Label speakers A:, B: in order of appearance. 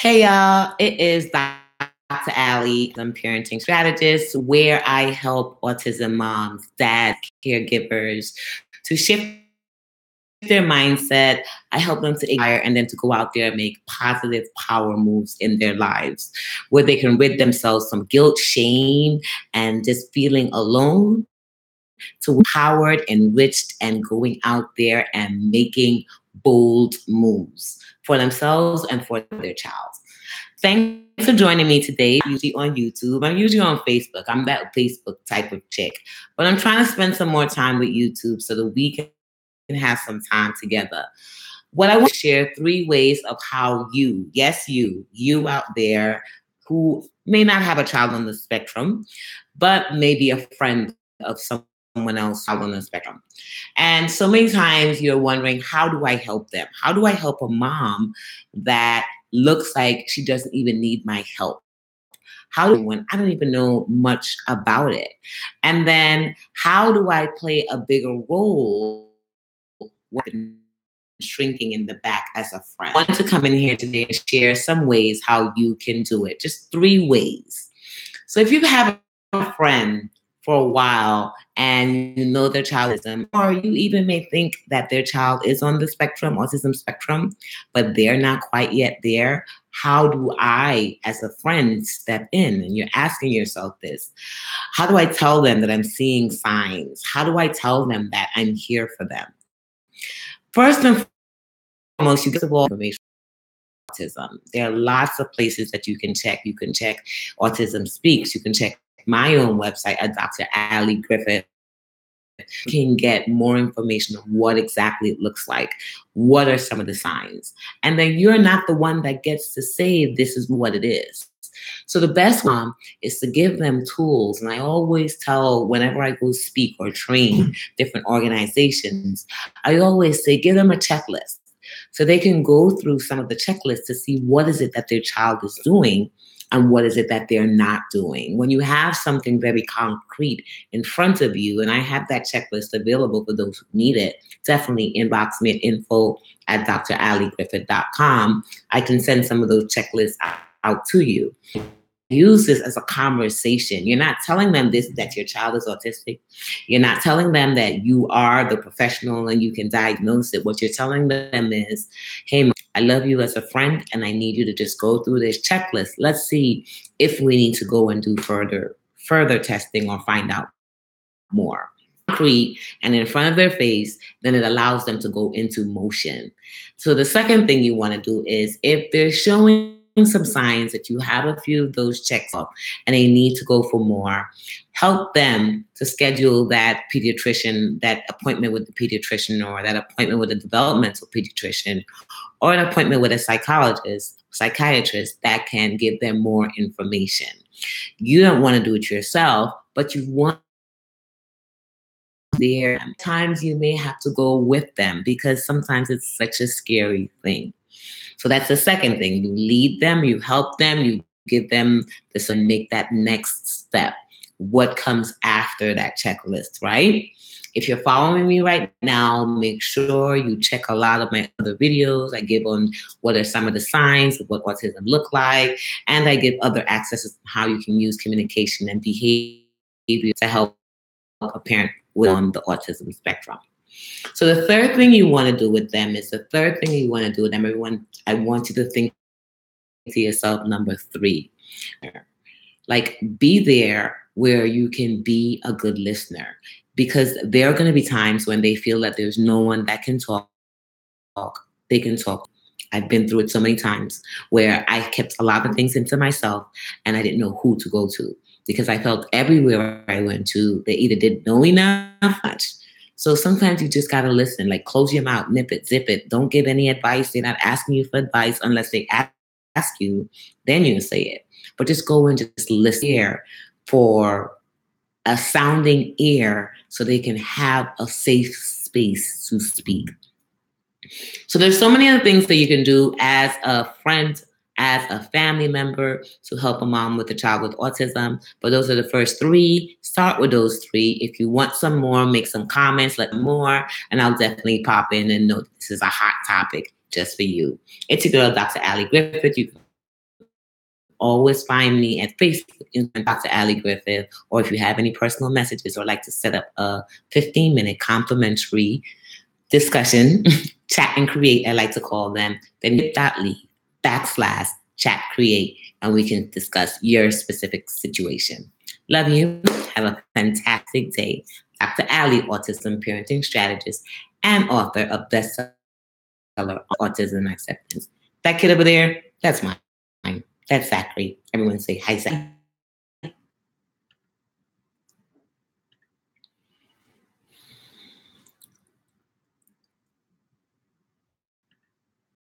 A: Hey y'all, it is Dr. Allie. I'm parenting strategist where I help autism moms, dads, caregivers to shift their mindset. I help them to inspire and then to go out there and make positive power moves in their lives where they can rid themselves from guilt, shame, and just feeling alone to empowered, enriched, and going out there and making bold moves for themselves and for their child. Thanks for joining me today. I'm usually on YouTube. I'm usually on Facebook. I'm that Facebook type of chick. But I'm trying to spend some more time with YouTube so that we can have some time together. What I want to share 3 ways of how you, yes, you out there who may not have a child on the spectrum, but maybe a friend of someone else out on the spectrum. And so many times you're wondering, how do I help them? How do I help a mom that looks like she doesn't even need my help? How do when I don't even know much about it? And then how do I play a bigger role when shrinking in the back as a friend? I wanted to come in here today and share some ways how you can do it. Just 3 ways. So if you have a friend for a while and you know their child is autism, or you even may think that their child is on the spectrum, autism spectrum, but they're not quite yet there, how do I, as a friend, step in? And you're asking yourself this. How do I tell them that I'm seeing signs? How do I tell them that I'm here for them? First and foremost, you get the wall information. Autism. There are lots of places that you can check. You can check Autism Speaks. You can check my own website at Dr. Allie Griffith. You can get more information on what exactly it looks like. What are some of the signs? And then you're not the one that gets to say this is what it is. So the best one is to give them tools. And I always tell whenever I go speak or train different organizations, I always say, give them a checklist. So they can go through some of the checklists to see what is it that their child is doing and what is it that they're not doing. When you have something very concrete in front of you, and I have that checklist available for those who need it, definitely inbox me at info@dralliegriffith.com. I can send some of those checklists out to you. Use this as a conversation. You're not telling them this, that your child is autistic. You're not telling them that you are the professional and you can diagnose it. What you're telling them is, hey, I love you as a friend and I need you to just go through this checklist. Let's see if we need to go and do further testing or find out more. Concrete and in front of their face, then it allows them to go into motion. So the second thing you want to do is if they're showing some signs that you have a few of those checks off and they need to go for more, help them to schedule that pediatrician, that appointment with the pediatrician or that appointment with a developmental pediatrician or an appointment with a psychiatrist that can give them more information. You don't want to do it yourself, but you want there. Times you may have to go with them because sometimes it's such a scary thing. So that's the second thing. You lead them, you help them, you give them this and make that next step. What comes after that checklist, right? If you're following me right now, make sure you check a lot of my other videos. I give on what are some of the signs of what autism look like, and I give other accesses on how you can use communication and behavior to help a parent on the autism spectrum. So the third thing you want to do with them is everyone, I want you to think to yourself, number 3, like be there where you can be a good listener, because there are going to be times when they feel that there's no one that can talk. They can talk. I've been through it so many times where I kept a lot of things into myself and I didn't know who to go to because I felt everywhere I went to, they either didn't know enough much. So sometimes you just got to listen, like close your mouth, nip it, zip it. Don't give any advice. They're not asking you for advice unless they ask you, then you say it. But just go and just listen here for a sounding ear so they can have a safe space to speak. So there's so many other things that you can do as a friend, as a family member to help a mom with a child with autism. But those are the first 3. Start with those 3. If you want some more, make some comments, let me know more, and I'll definitely pop in and know this is a hot topic just for you. It's your girl, Dr. Allie Griffith. You can always find me at Facebook, Instagram, Dr. Allie Griffith, or if you have any personal messages or like to set up a 15-minute complimentary discussion, chat and create, I like to call them, then bit.ly/chat create, and we can discuss your specific situation. Love you. Have a fantastic day. Dr. Allie, autism parenting strategist and author of bestseller Autism Acceptance. That kid over there, that's mine. That's Zachary. Everyone say hi, Zachary.